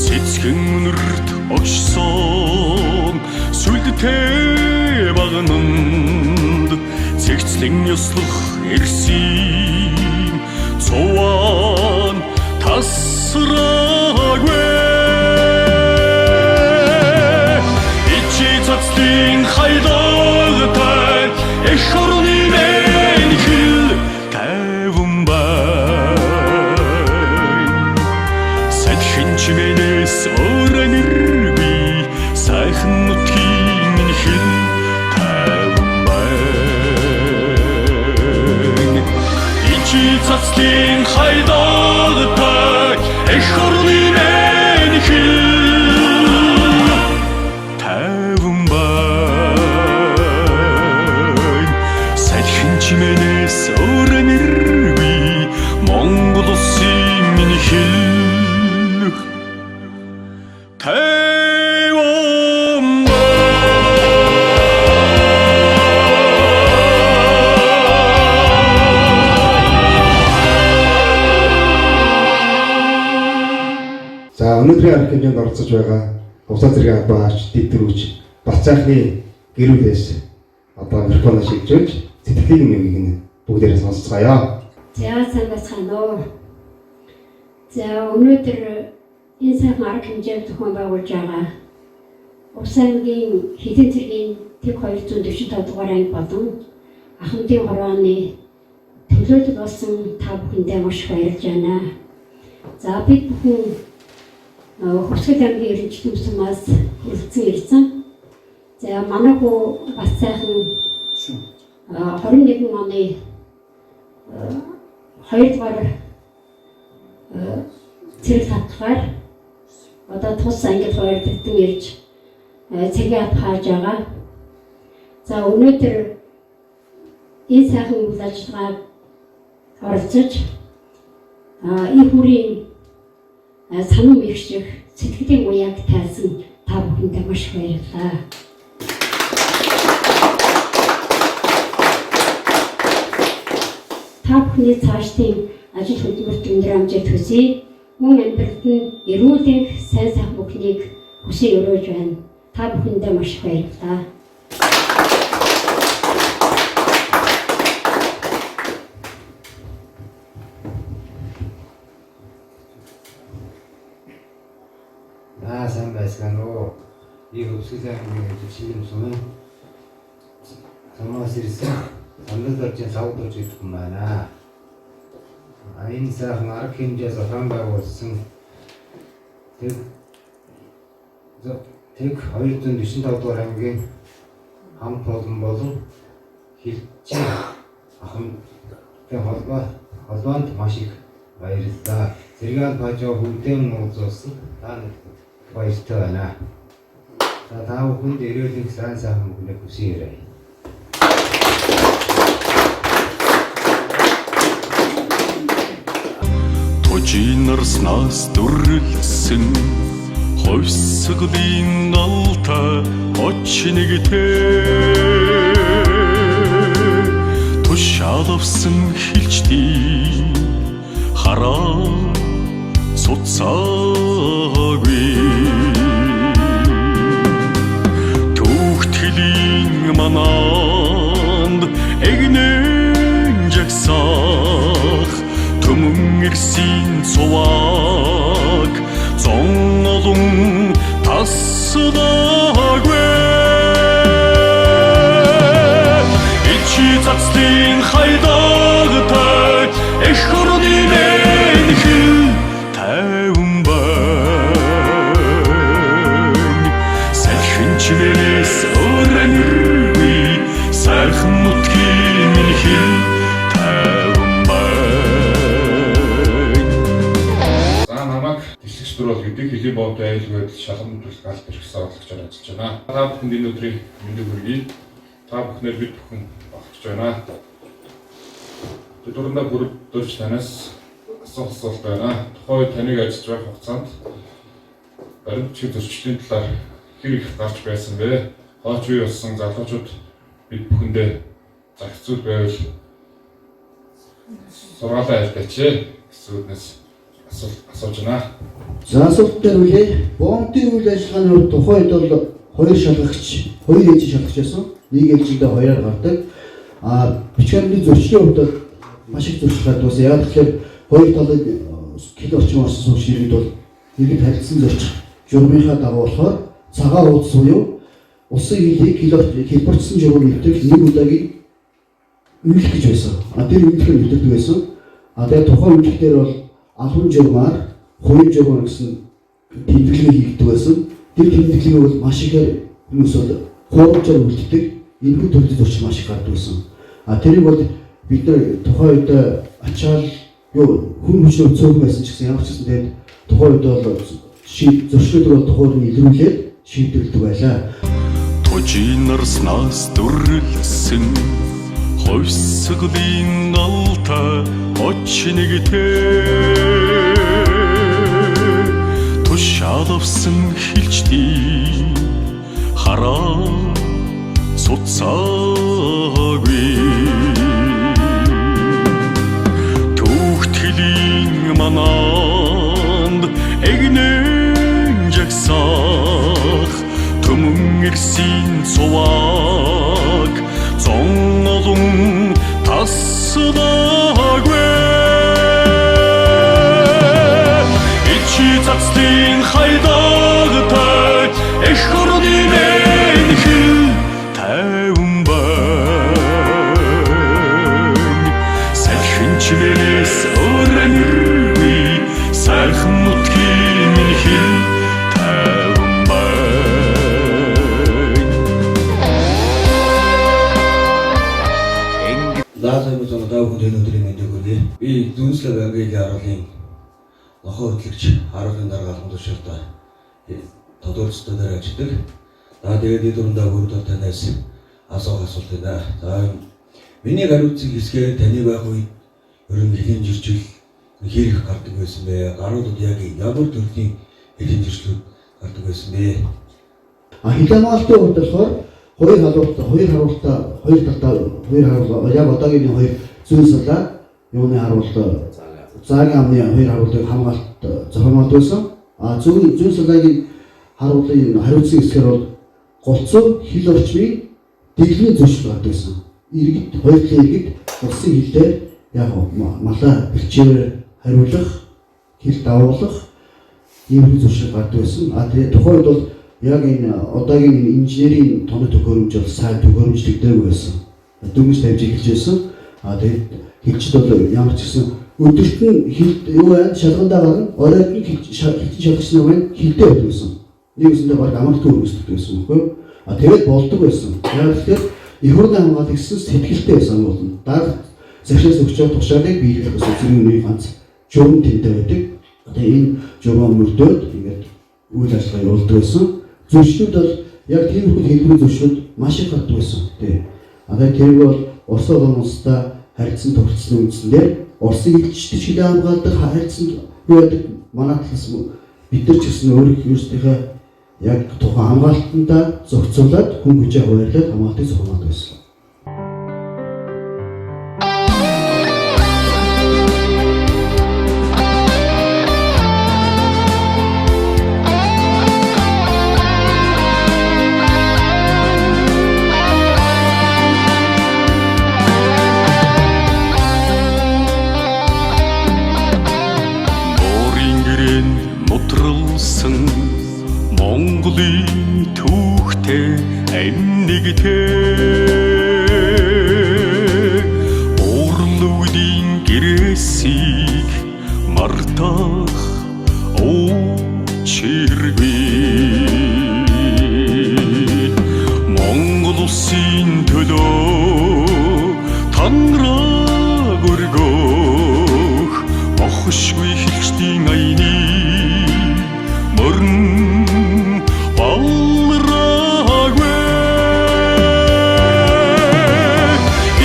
цэцгэн өнөрт огшсон сүлдтэй багнанд цэгцлэн ёслох эрсийн цуван тасраагүй ичи цацлын хайдагтай эх орны мэнхэл тайван бай садхин чимэнэс өрөнөргүй сайхан нутгийн мэнхэл цацлын хайдагтай эх орны мэнхэл тайван бай сайхан чимэнэс өрөнөргүй Монгол улсын мэнхэл тайван За өнөөдрийн арга хэмжээнд оролцож байгаа Усаа зэргийн албаач дэвтэрүүч Бацаахны гэрүүлээс одоо микрофон шилжүүлж сэтгэлийн нэмийг нь бүгдээрээ сонсцгаая. За сайн байцгаана уу. За өнөөдөр энэ сайхан арга хэмжээнд зохион байгуулж байгаа Усаагийн хилэн цэргийн тэг 245 дугаар анги болон Ахмадын хорооны төлөөлөг болсон та бүхэндээ маш их баярлж байна. За бид бүхэн Хөвсгөл аймгийн иргэдийн сумаас үлдсэн ирсэн. За манай хүү бас сайхан 21 оны 2 дугаар цэрэг татгаар одоо тус ангид хоёрдогтон ирж цэгийн ат хааж байгаа. За өнөөдөр энэ сайхан үйл ажиллагаанд оролцож энэ хүрийн санам мэрэгчих сэтгэлийн уяаг тайлсан та бүхэндээ маш их баярлалаа. Та бүхний цаашдын ажил хөдөлмөрт өндөр амжилт хүсье. Мөн амьдралд нь эрүүлэх сайн сайхан бүхнийг хүсье өрөөж байна. Та бүхэндээ маш их баярлалаа. Сайн байцгаана уу. Би Хөвсгөл аймгийн жишээний сумын сумаас ирсэн санал доржийн савд орж ирэх юм байна. Энэ сайхан арга хэмжээс зохион байгуулсан тэг 245 дугаар аймгийн хамт олон болон хилчийн ахмадтай холбоонд маш их баярлалаа. Зэрэг албаажаа хүндээн уулзсан та баяртай байна. За та бүхэнд эрүүлийн сайхан мөнгөний хүсье. Тожинарснаас дүрлсэн хойсголын алта очнэгтэй тушаалвсан хилчдий хараа суцаагүй түүхтгэлийн мананд эгнэн жагсаах түмэн ирсэн цуваг зон олон тассадаггүй ичи цацлын хайдагтай эх орны нэнхэл тайван байна салхин чимээс өрөнөргүй сайхан нутгийн минхэл тайван байна. За намайг дэлгч дөрөв гэдэг хэлийн боомтой аюулгүй байдал шалгамт төлөв галт хэрэгсээ бодлогч ажиллаж байна. Та бүхэнд энэ өдрийн мэндийг хүргэе. Та бүхнээр бид бүхэн багтж байна. Бид дурандаа бүрдүүлж танаас асуулт байна. Тухайн үед таныг ажиллаж байх хугацаанд баримтчиг зөрчлийн талаар хэр их гарч байсан бэ? Хооч үе болсон залуучууд бид бүхэндээ зах зээл байвал сургаалаа айлтаач гэсэн үгнээс асууж байна. За асуулт дээр үлээ. Бомтын үйл ажиллагааны хувьд тухайд бол хоёр ээлжийн шалгагч байсан. Нэг ээлжиндээ хоёроор гардаг. Бичгэрний зөрчлийн хувьд бол маш их зөрчил гардаг байсан. Яг тэгэхээр хоёр талын хил орчин орсон сууч иргэд бол иргэд харилцсан зөрчих журмынхаа дагуу болохоор цагаан уудс буюу усын хилийг хэлбэрчсэн журмын нэвтрэх нэг удаагийн үйлдэх гэж байсан. Тэр үйлдэхэр нэвтрдэг байсан. Тэгээд тухайн үйлдэх дээр бол албан журмаар хувийн журмаар гэсэн тэмдэглэл хийгддэг байсан. Тэр тэмдэглэлийг бол маш ихээр хүмүүс бол хуурамчаар үлддэг. Энэхүү төрлийн зөрчил маш их гардаг байсан. Тэрийг бол бид нар тухайн үед ачаал хүн хүчээр цөөхөн байсан ч гэсэн ямар ч гэсэн тэгээд тухайн үед бол зөрчлүүд бол тухайд нь илрүүлээд шийдвэрлэдэг байлаа. Тожинарснаас дүрлсэн хойсголын алта очнэгтэй тушаалвсан хилчдий хараа суцаагүй түүхтгэлийн мананд эгнэн жагсаах түмэн ирсэн цуваг зон олон тассадаггүй ичи цацлын хайдагтай эх орны нэнхэл тайван байна салхин чимээс өрөнөргүй сайхан нутгийн минхэл тайван байна. Лазай бүзэн даавхын өнөөдрийн мэндийг хүргэе. Би Зүнслэг ангийн харуулын нохоо хөтлөгч харуулын даргаалсан туршилтаа тодорхойлолттой дээр ажилладаг. Тэгээд энэ дундаа бүрдэл танаас асуух асуулт байна. За миний гаруйцыг хэсгээ таны байх үед ер нь хэлийн зөрчил хэр их гардаг байсан бэ? Гаруудад яг ямар төрлийн хэлийн зөрчлүүд гардаг байсан бэ? Хэлийн амгаалтын хувьд болохоор хоёр харуултаа яг одоогийн хоёр зүүн салаа юуны харуулт заагийн амны хоёр харуултыг хамгаалт зохиомжтой байсан. Зүүн салаагийн харуулын хариуцсан хэсгээр бол голцоо хил орчмын дэглэмийн зөрчил гардаг байсан. Иргэд хоёр талын иргэд улсын хилээр яг малаа бэлчээр хариулах, хил давуулах ийм зөрчил гардаг байсан. Тэгээд тухайн үед бол яг энэ одоогийн инженерийн тоног төхөөрөмж бол сайн төхөөрөмжлөгдөөгүй байсан. Дүнгийн тавьж эхэлж байсан. Тэгээд хилчд бол ямар ч гэсэн өдөрт нь юу байна шалгандаа гарна, оройд нь хилчин шалгагчны маань хилдээ байдаг байсан. Нэгсэндээ баг амарт үүсдэг байсан байхгүй юу? Тэгээд болдог байсан. Яг тэгэхээр их хурлын хамгаалал гэсэн сэтгэлтэй байсан болно. Дараа захиас өгчөө тушаалыг биелгэх гэсэн зэрэг нэг ганц журам тэнтэй байдаг. Тэгээд энэ журам мөрдөөд ингээд үйл ажиллагаа явуулдаг байсан. Зөрчлүүд бол яг тиймэрхүү хэлбэрийн зөвшөөрөлд маш их гардаг байсан. Тий. Одоо тэрг бол Орос улстай харилцан тогтсон үндсэндээ Оросыг илчдэг шилээ хамгаалдаг харилцан юу байдаг манай талаас бид нар ч гэсэн өөрийнхөө яг тухайн хамгаалтандаа зохицуулаад хүн хүчээ хуваарлаад хамгаалтыг зохиомод байсан. Монголын түүхтэй амьнэгтэй Уурлуудын гэрээсийг мартах очиргүй Монгол улсын төлөө танраг өргөх бохшгүй хэлчдийн аяны морин балрагвэ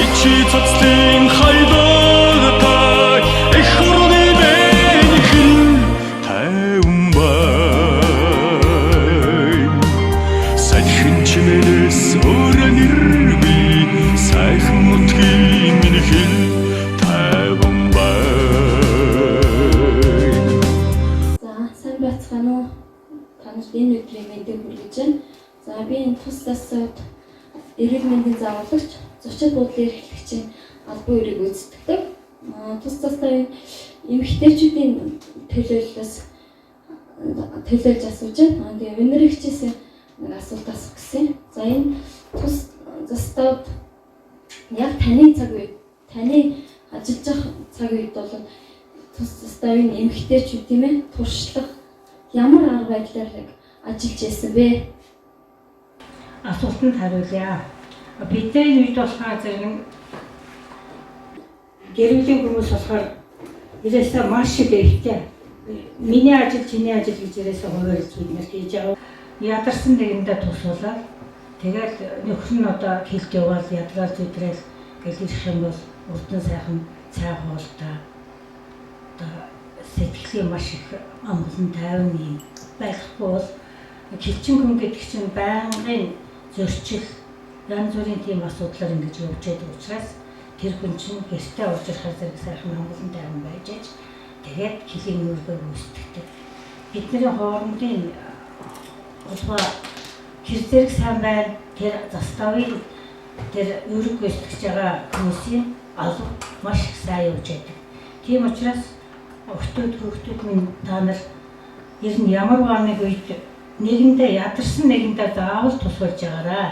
ичи цацлын хайдагтай эх орны бэнхэн тайван бай сайхан чимээс өрөн иргүй сайхан нутгийн минь хэл тайван бай. За сайн байцгаана уу? Танарт энэ өдрийн мэндийг хүргэж байна. За би энэ тус засаад эрүүл мэндийн зааварлагч, зочид буудлын эрхлэгчийн албан үүрийг гүйцэтгэдэг. Тус застай эмэгтэйчүүдийн төлөөллөөс төлөөлж асууж байна. Тэгээ өнөрөгчээс нэг асуулт асуух гэсэн. За энэ тус застаад яг таны цаг үед, таны ажиллаж цаг үед бол тус застай эмэгтэйчүүд тийм ээ туршлага ямар арга байдлаар ажиллаж байсан бэ? Асуултанд хариулъя. Бидний үед болохоор зэрэг гэрүүлийн хүмүүс болохоор ерөөсөө маш их дэвтэй. Миний ажил, чиний ажил гэж ерөөсөө хуваарлж бид нэр хийж байгаа. Ядарсан нэгэндээ тусуулаад тэгээд нөхөр нь одоо хэлт яваад ядраал зүдрээл гэж ирэх юм бол урдан сайхан цай хоолтой одоо сэтгэлийн маш их амгалан тайван юм байхгүй бол хилчин хүн гэдэг чинь байнгын зөрчил янз бүрийн тийм асуудлаар ингэж явж байгаа учраас тэр хүн чинь гэртээ орж ирэх зэрэг сайхан амгалан тайван байж аж тэгээд хилийн нүргээ үүсдэг. Бидний хоорондын улгаа хэр зэрэг сайн байна тэр заставын тэр үүрэг гүйцэтгэж байгаа хүмүүсийн алба маш их сайн явж байдаг. Тийм учраас хүүхдүүд минь та нар ер нь ямар нэг үед нэгэндээ ядарсан нэгэндээ заавал тусгаж байгаарай.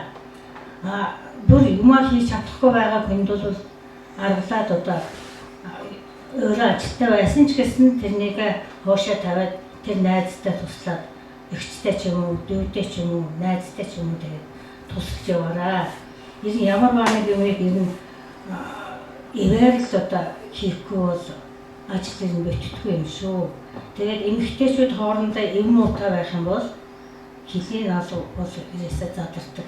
Бүр юмаа хийж чадахгүй байгаа хүнд бол аргалаад одоо өөрөө ажилтаа байсан ч гэсэн тэрнийг хоошоо тавиад тэр найзтай туслаад эгчтэй ч юм уу, дүүтэй ч юм уу, найзтай ч юм уу тэгээд тусалж яваарай. Ер нь ямар нэг юмыг ер нь ивэрл одоо хийхгүй бол ажил нь битггүй юм шүү. Тэгээд эмэгтэйчүүд хоорондоо эв муутай байх юм бол хилийн алуу бол ирээсээ задардаг.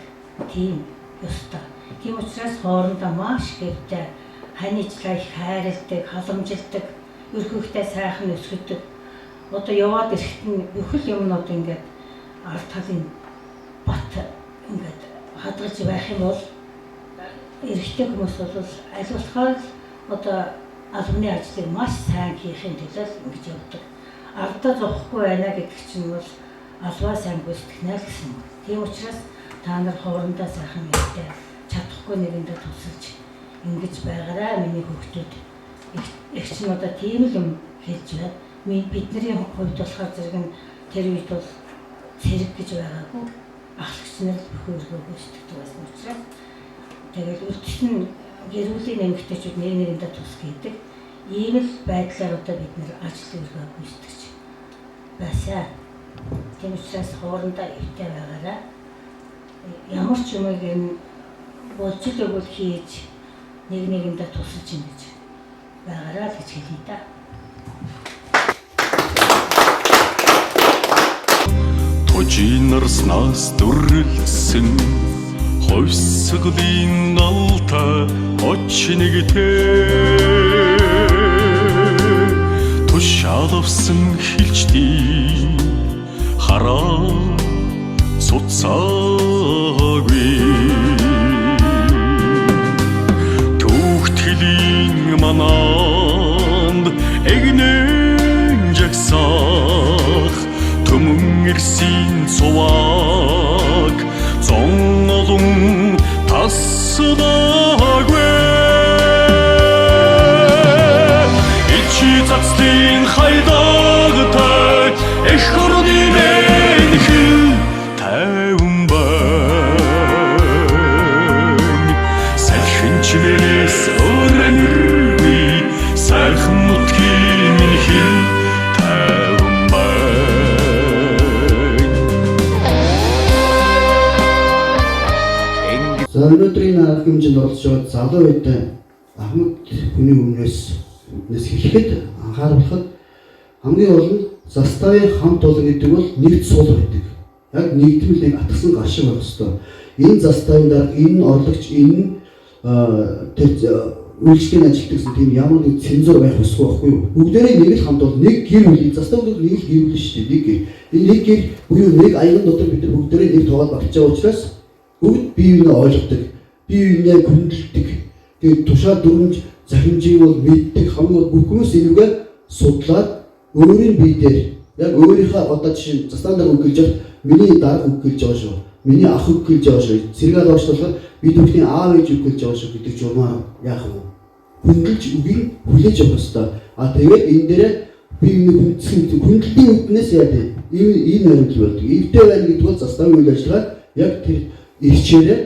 Тийм ёстой. Тийм учраас хоорондоо маш гэртэй ханижлаа их хайрладаг, халамжилдаг, өрхөөхтэй сайхан өсгөдөг. Одоо яваад ирэхэд нь бүхэл юмнууд ингээд ард талын бат ингээд хадгалж байх юм бол эрэгтэй хүмүүс бол аль болохоор одоо албаны ажлыг маш сайн хийхин төлөө ингэж явдаг. Ардаа зовхгүй байна гэдэг чинь бол албаа сайн гүйцэтгэнэ л гэсэн. Тийм учраас та нар хоорондоо сайхан ярьтай чадахгүй нэгэндээ тусалж ингэж байгаарай миний хүүхдүүд. Эгч нь одоо тийм л юм хэлж байна. Бидний хувьд болохоор зэрэг нь тэр үед бол цэрэг гэж байгаагүй. Ахлагч нар бүхөргөө гүйцэтгэдэг байсан учраас тэгээд үргэлжлэн гэрүүлийн эмэгтэйчүүд нэгэндээ тус хийдэг. Ийм л байдлаар одоо бид нэр ажил үргэлж гүйцэтгэж байсаа. Тийм учраас хоорондоо ивтэй байгаарай. Ямар ч юмыг болж л өгвөл хийж нэгэндээ тусалж ингэж байгаарай гэж хэлье да. тожийн нарснаас дүрлсэн хойсголын алтай очнэгтэй тушаалвсан хилчдийн хараа суцаагүй түүхтгэлийн мананд эгнэн жагсаах төмөн ирсэн цуваг зон олон тассадаггүй ичи цацлын хайдагтай эх орны мэнхэл тайван байна салхинчнээс өрнөргүй сайхан нутгийн мэнхэл тайван байна. За өнөөдрийн арга хэмжээнд оролцож байгаа залуу үед Ахмад хүний өмнөөс хэлэхэд анхааруулахад хамгийн гол нь заставын хамт олон гэдэг бол нэгд суул байдаг. Яг нэгдмэл нэг атгсан гал шиг байх хэвээр. Энэ заставын дарга энэ орлогч энэ тэр үйлчлэгийн ажилтдаг гэсэн тийм ямар нэг цензур байх ёсгүй байхгүй юу? Бүгдээрээ нэг л хамт бол нэг гэр бүл застав бол нэг л гэр бүл шүү дээ. Нэг гэр. Энэ нэг гэр буюу нэг аян дотор бид нар бүгдээрээ нэг тоогод багч байгаа учраас бүгд бие биенээ ойлгодог, бие биенээ хүндэлдэг. Тэгээд тушаа дүрмж захимжийг бол мэддэг хамгийн бүх хүмүүс энүүгээ судлаад өөрийн бие дээр яг өөрийнхөө одоо жишээ застандаа үг гэлж байгаа миний дарга үг гэлж байгаа шүү. Миний ах үг гэлж байгаа шүү. Сэргээл уучлахад бид бүхний аав ээж үг гэлж байгаа шүү гэдэг журмаа яах вэ? Хүндэлж үгийг хүлээж авах ёстой. Тэгээд энэ дээр би хүндсэн хүндлэлийн үднээс яа дээ. Ийм баримт болдог. Эвтэй байна гэдэг бол заставын үйл ажиллагаа яг тэр ирчээрээ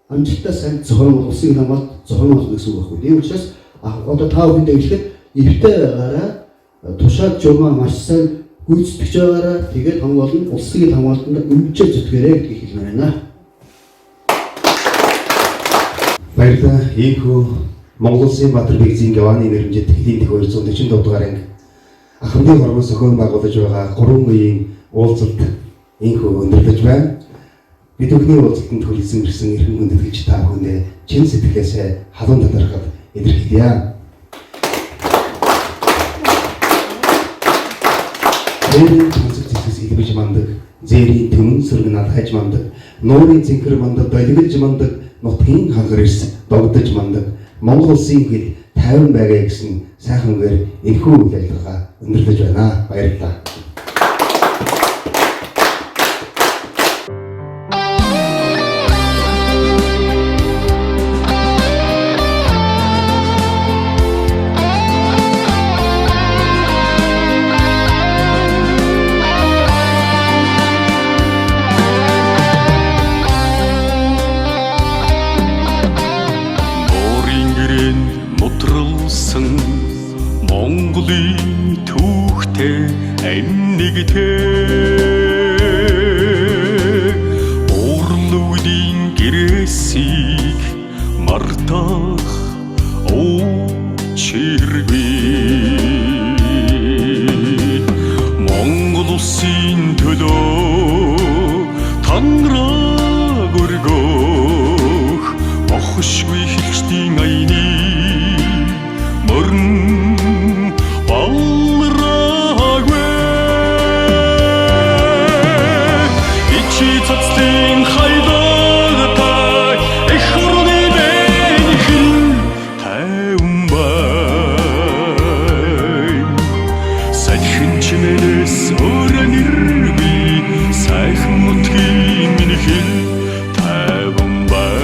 амжилттай сайн зохион улсын хамгаалалт зохион болгох гэсэн үг байхгүй. Тийм учраас одоо та бүхэндээ хэлэхэд эвтэй байгаараа тушаад журмаа маш сайн гүйцэтгэж байгаараа тэгээд хамгийн гол нь улсын хамгаалалтанд өмчөө зүтгэрэй гэдгийг хэлмээр байна. Баярлалаа. Ийхүү Монгол Улсын Баатар Бэгзийн Гаваны нэрмжит хэлийн 240 дугаар анги Ахмадын хорвоо зохион байгуулж байгаа 3 үеийн уулзалт ийхүү өндөрлөж байна. Бид бүхний уулзалтанд хүрэлцэн ирсэн эрхэм хүндэтгэж та бүхэндээ чин сэтгэлээсээ халуун талархад илэрхийлье. Зээрийн тансаг зэвсгээс илбэж мандаг, зээрийн төмөн сөрөг надхаж мандаг, нуурын цэнхэр мандаг, долгилж мандаг, нутгийн хангар эрс догдож мандаг, Монгол Улсын хэл тайван байгаа гэсэн сайхан үгээр энэхүү үйл ажиллагаа өндөрлөж байна. Баярлалаа. Монголын түүхтэй нэгтэй уурлуудын гэрээсийг мартах учиргүй Монгол Улсын төлөө танраг өргөх бохшгүй хэлчдийн аяны мөрн балраггүй ичи цацлын хайдагтай эх орны мэнхэл тайван байна салхинчнээс өрнөргүй сайхан нутгийн мэнхэл тайван байна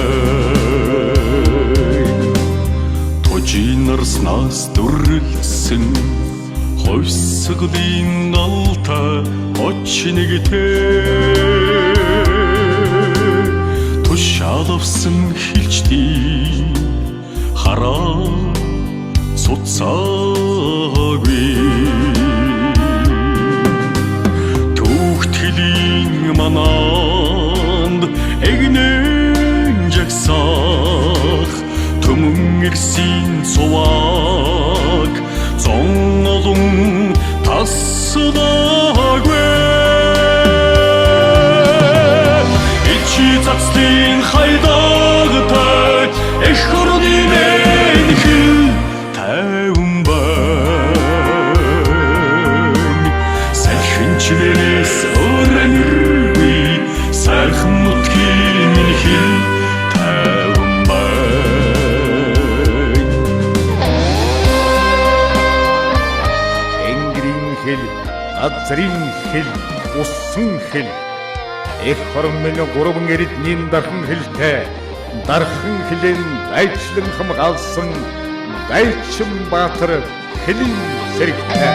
тожийн нарснаас дүрлсэн хойсголын алтай очнэгтэй тушаалвсан хилчдийн хараа суцаагүй түүхтгэлийн мананд эгнэн жагсаах төмөн ирсэн цуваг зон олон тассадаггүй цацлын хайдагтай эх орны мэнхэл тайван байна. Салхин чимээс өрнөргүй сайхан нутгийн минь хэл тайван байна. Энгэрийн хэл, газрын хэл, усан хэл. Эх хорон минь гурван эрдний дархан хэлтэй. Дархан хэлэн дайчлан хамгаалсан дайчин баатар хэлэн зэрэгтэй.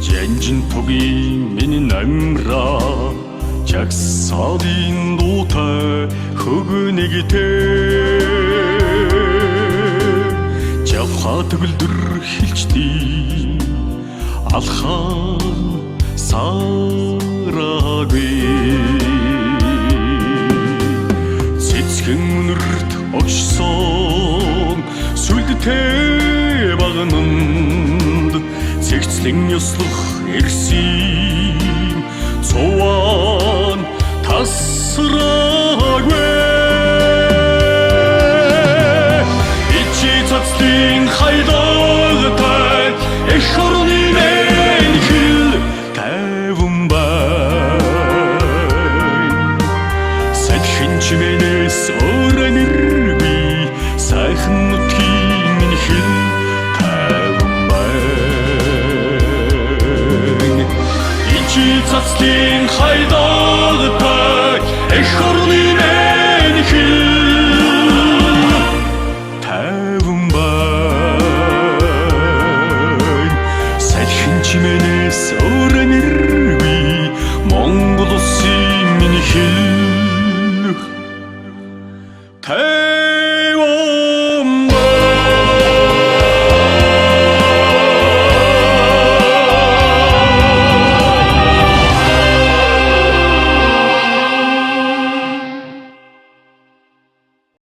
Жанжин тугийн миний намра чагсаадын дуутай хөгнэгтэй жавха төгөлдөр хилчдий алхаа сараагүй цэцгэн үнэрт огшсон сүлдтэй багнанд цэгцлэн ёслох эрсийн цуван тасраагүй ичи цацлын хайдагтай эх орны мэнхэл тайван байна. Салхин чимээс өрнөргүй сайхан нутгийн минь хэл тайван байна. Ичи цацлын хайдагтай эх орны мэнхэл тайван байна. Салхин чимээс